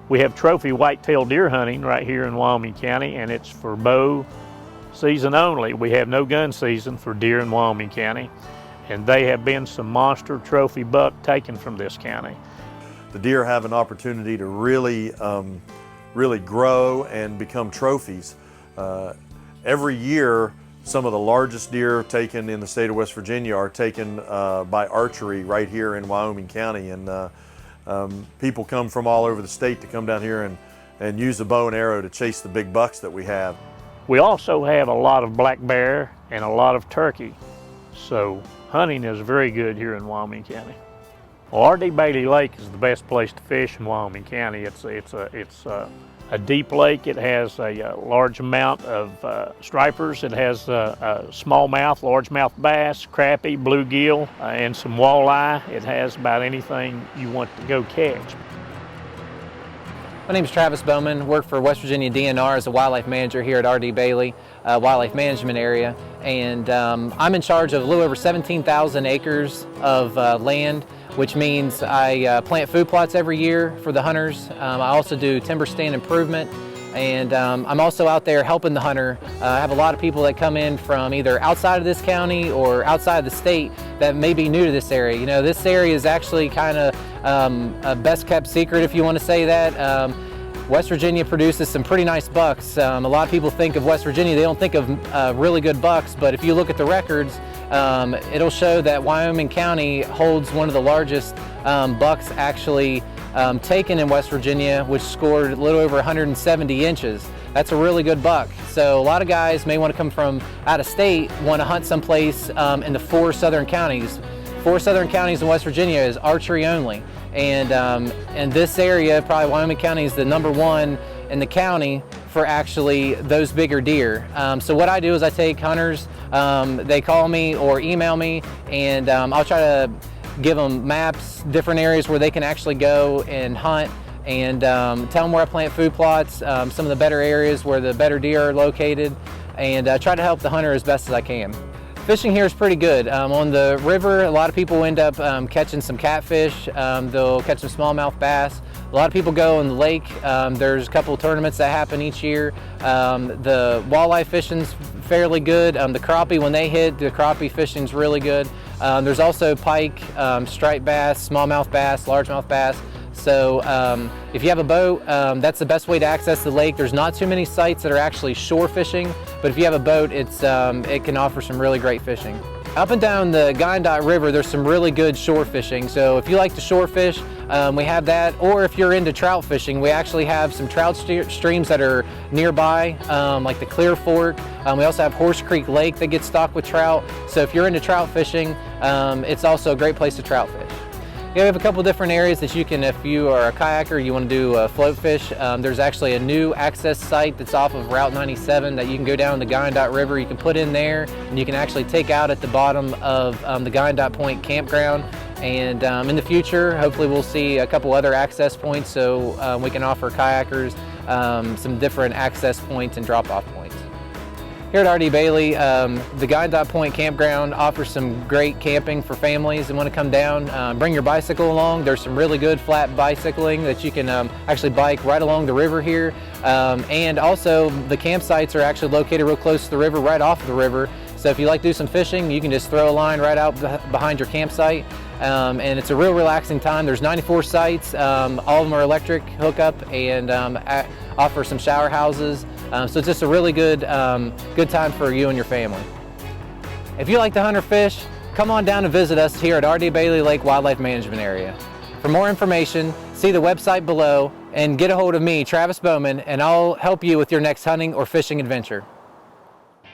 We have trophy whitetail deer hunting right here in Wyoming County, and it's for bow season only. We have no gun season for deer in Wyoming County, and they have been some monster trophy buck taken from this county. The deer have an opportunity to really grow and become trophies. Every year, some of the largest deer taken in the state of West Virginia are taken by archery right here in Wyoming County, and people come from all over the state to come down here and use the bow and arrow to chase the big bucks that we have. We also have a lot of black bear and a lot of turkey, so hunting is very good here in Wyoming County. Well, R.D. Bailey Lake is the best place to fish in Wyoming County. It's a deep lake. It has a large amount of stripers. It has smallmouth, largemouth bass, crappie, bluegill, and some walleye. It has about anything you want to go catch. My name is Travis Bowman. Work for West Virginia DNR as a wildlife manager here at R.D. Bailey Wildlife Management Area, and I'm in charge of a little over 17,000 acres of land, which means I plant food plots every year for the hunters. I also do timber stand improvement, and I'm also out there helping the hunter. I have a lot of people that come in from either outside of this county or outside of the state that may be new to this area. You know, this area is actually kind of a best kept secret, if you want to say that. West Virginia produces some pretty nice bucks. A lot of people think of West Virginia, they don't think of really good bucks, but if you look at the records, it'll show that Wyoming County holds one of the largest bucks actually taken in West Virginia, which scored a little over 170 inches. That's a really good buck. So a lot of guys may want to come from out of state, want to hunt someplace in the 4 southern counties. 4 southern counties in West Virginia is archery only. And this area, probably Wyoming County, is the #1 in the county for actually those bigger deer. So what I do is I take hunters, they call me or email me, and I'll try to give them maps, different areas where they can actually go and hunt, and tell them where I plant food plots, some of the better areas where the better deer are located, and try to help the hunter as best as I can. Fishing here is pretty good. On the river, a lot of people end up catching some catfish. They'll catch some smallmouth bass. A lot of people go in the lake. There's a couple of tournaments that happen each year. The walleye fishing's fairly good. The crappie, when they hit, the crappie fishing's really good. There's also pike, striped bass, smallmouth bass, largemouth bass. So if you have a boat, that's the best way to access the lake. There's not too many sites that are actually shore fishing, but if you have a boat, it can offer some really great fishing. Up and down the Guyandotte River, there's some really good shore fishing. So if you like to shore fish, we have that. Or if you're into trout fishing, we actually have some trout streams that are nearby, like the Clear Fork. We also have Horse Creek Lake that gets stocked with trout. So if you're into trout fishing, it's also a great place to trout fish. Yeah, we have a couple different areas that you can, if you are a kayaker, you want to do float fish. There's actually a new access site that's off of Route 97 that you can go down the Guyandotte River. You can put in there, and you can actually take out at the bottom of the Guyandotte Point campground. And in the future, hopefully we'll see a couple other access points, so we can offer kayakers some different access points and drop-off points. Here at R.D. Bailey, the Guyandotte Point campground offers some great camping for families that want to come down. Bring your bicycle along. There's some really good flat bicycling that you can actually bike right along the river here. And also the campsites are actually located real close to the river, right off the river. So if you like to do some fishing, you can just throw a line right out behind your campsite. And it's a real relaxing time. There's 94 sites. All of them are electric hookup and offer some shower houses. So it's just a really good time for you and your family. If you like to hunt or fish, come on down and visit us here at R.D. Bailey Lake Wildlife Management Area. For more information, see the website below and get a hold of me, Travis Bowman, and I'll help you with your next hunting or fishing adventure.